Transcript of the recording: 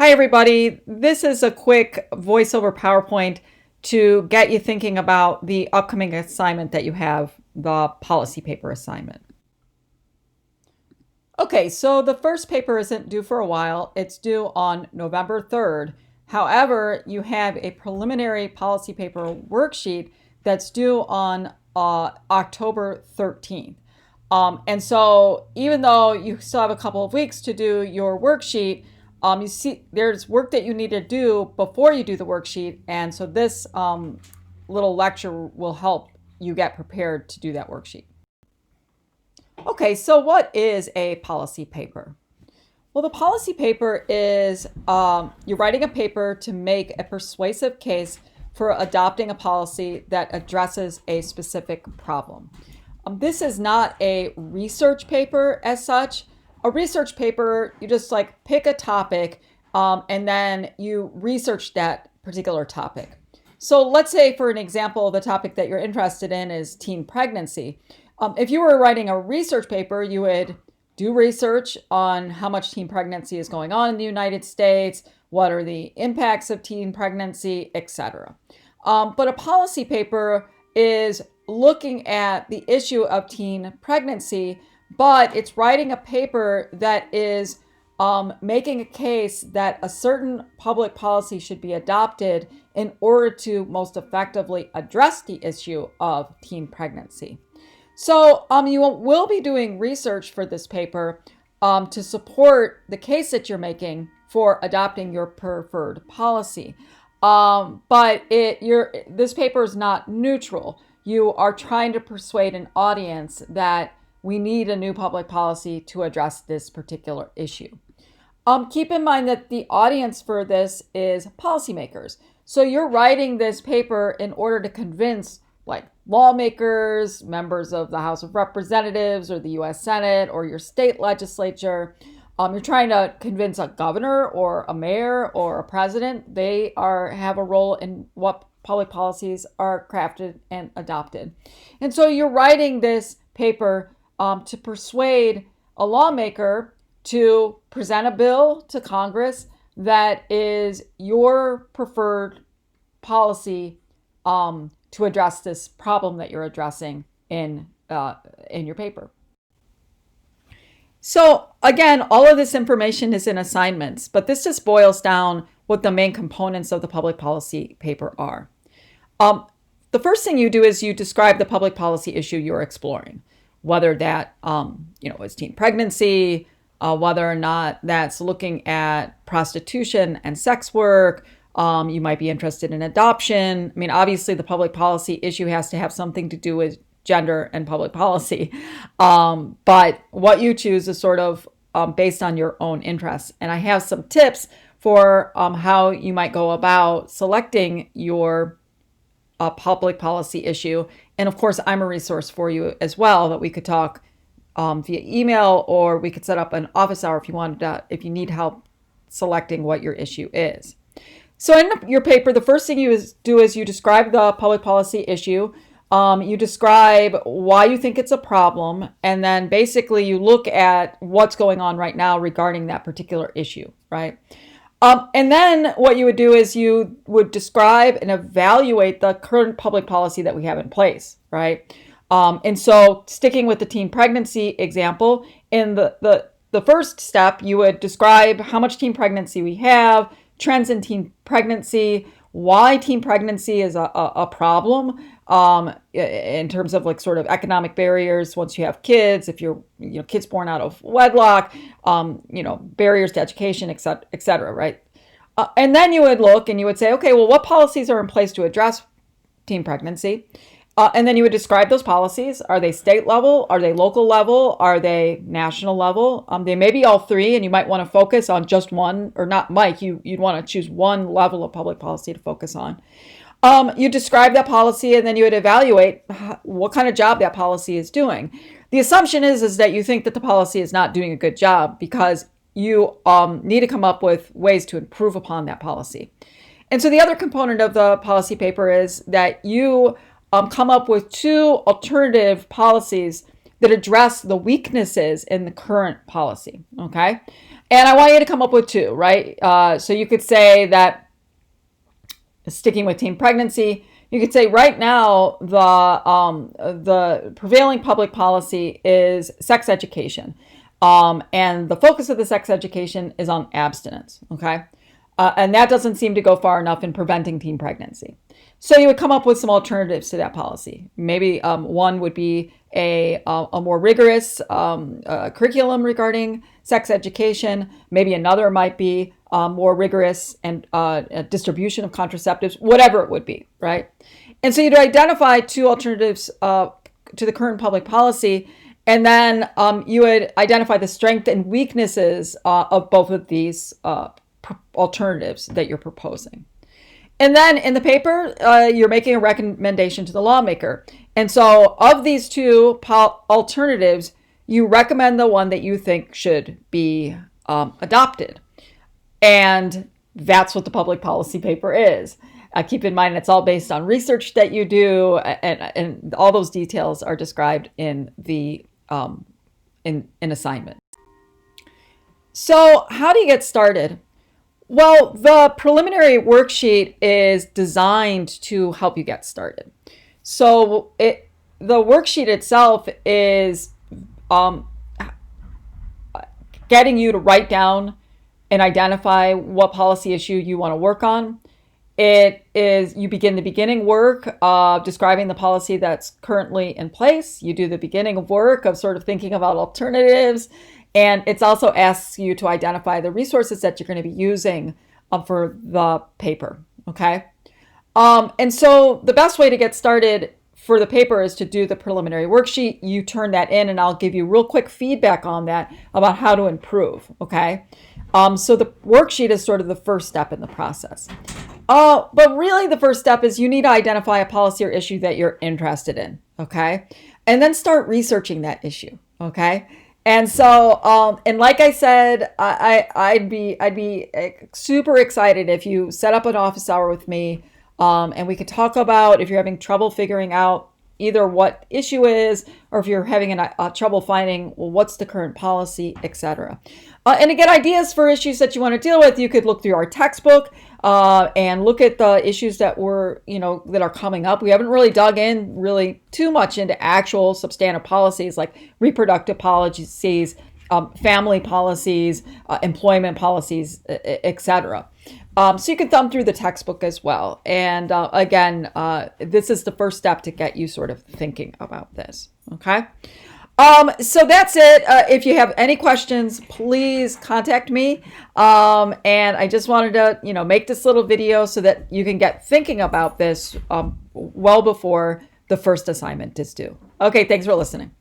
Hi, everybody. This is a quick voiceover PowerPoint to get you thinking about the upcoming assignment that you have, the policy paper assignment. Okay, so the first paper isn't due for a while. It's due on November 3rd. However, you have a preliminary policy paper worksheet that's due on October 13th. And so even though you still have a couple of weeks to do your worksheet, you see there's work that you need to do before you do the worksheet. And so this little lecture will help you get prepared to do that worksheet. Okay, so what is a policy paper? Well, the policy paper is you're writing a paper to make a persuasive case for adopting a policy that addresses a specific problem. This is not a research paper as such. A research paper, you just like pick a topic and then you research that particular topic. So let's say, for an example, the topic that you're interested in is teen pregnancy. If you were writing a research paper, you would do research on how much teen pregnancy is going on in the United States, what are the impacts of teen pregnancy, etc. But a policy paper is looking at the issue of teen pregnancy, but it's writing a paper that is making a case that a certain public policy should be adopted in order to most effectively address the issue of teen pregnancy. So you will be doing research for this paper to support the case that you're making for adopting your preferred policy. But this paper is not neutral. You are trying to persuade an audience that we need a new public policy to address this particular issue. Keep in mind that the audience for this is policymakers. So you're writing this paper in order to convince lawmakers, members of the House of Representatives or the U.S. Senate or your state legislature. You're trying to convince a governor or a mayor or a president. They have a role in what public policies are crafted and adopted. And so you're writing this paper to persuade a lawmaker to present a bill to Congress that is your preferred policy to address this problem that you're addressing in your paper. So again, all of this information is in assignments, but this just boils down what the main components of the public policy paper are. The first thing you do is you describe the public policy issue you're exploring, whether that is teen pregnancy, whether or not that's looking at prostitution and sex work. You might be interested in adoption. I mean, obviously, the public policy issue has to have something to do with gender and public policy. But what you choose is sort of based on your own interests. And I have some tips for how you might go about selecting your public policy issue. And of course, I'm a resource for you as well that we could talk via email, or we could set up an office hour if you need help selecting what your issue is. So in your paper, the first thing you do is you describe the public policy issue. You describe why you think it's a problem, and then basically you look at what's going on right now regarding that particular issue, right? And then what you would do is you would describe and evaluate the current public policy that we have in place, right? And so sticking with the teen pregnancy example, in the first step, you would describe how much teen pregnancy we have, trends in teen pregnancy, why teen pregnancy is a problem in terms of sort of economic barriers once you have kids, if you're kids born out of wedlock, barriers to education, et cetera, right? And then you would look and you would say, okay, well, what policies are in place to address teen pregnancy? And then you would describe those policies. Are they state level? Are they local level? Are they national level? They may be all three, and you might want to focus on just one, or not Mike, you'd want to choose one level of public policy to focus on. You describe that policy, and then you would evaluate what kind of job that policy is doing. The assumption is that you think that the policy is not doing a good job because you need to come up with ways to improve upon that policy. And so the other component of the policy paper is that you come up with two alternative policies that address the weaknesses in the current policy, okay? And I want you to come up with two, right? So you could say that, sticking with teen pregnancy, you could say right now the prevailing public policy is sex education, and the focus of the sex education is on abstinence. Okay, and that doesn't seem to go far enough in preventing teen pregnancy. So you would come up with some alternatives to that policy. Maybe one would be a more rigorous curriculum regarding sex education. Maybe another might be more rigorous and distribution of contraceptives, whatever it would be, right? And so you'd identify two alternatives to the current public policy, and then you would identify the strengths and weaknesses of both of these alternatives that you're proposing. And then in the paper, you're making a recommendation to the lawmaker. And so of these two alternatives, you recommend the one that you think should be adopted. And that's what the public policy paper is. Keep in mind, it's all based on research that you do, and all those details are described in the in assignment. So how do you get started? Well, the preliminary worksheet is designed to help you get started. So the worksheet itself is getting you to write down and identify what policy issue you want to work on. It is, you begin the beginning work of describing the policy that's currently in place. You do the beginning of work of sort of thinking about alternatives. And it's also asks you to identify the resources that you're going to be using for the paper, okay? And so the best way to get started for the paper is to do the preliminary worksheet. You turn that in, and I'll give you real quick feedback on that about how to improve, okay? So the worksheet is sort of the first step in the process. But really the first step is you need to identify a policy or issue that you're interested in, okay? And then start researching that issue, okay? And so, and like I said, I'd be super excited if you set up an office hour with me, and we could talk about if you're having trouble figuring out either what issue is, or if you're having trouble finding, well, what's the current policy, etc. And to get ideas for issues that you want to deal with, you could look through our textbook and look at the issues that that are coming up. We haven't really dug in really too much into actual substantive policies like reproductive policies, family policies, employment policies, etc. So you can thumb through the textbook as well. And again, this is the first step to get you sort of thinking about this. Okay. So that's it. If you have any questions, please contact me. And I just wanted to, make this little video so that you can get thinking about this well before the first assignment is due. Okay. Thanks for listening.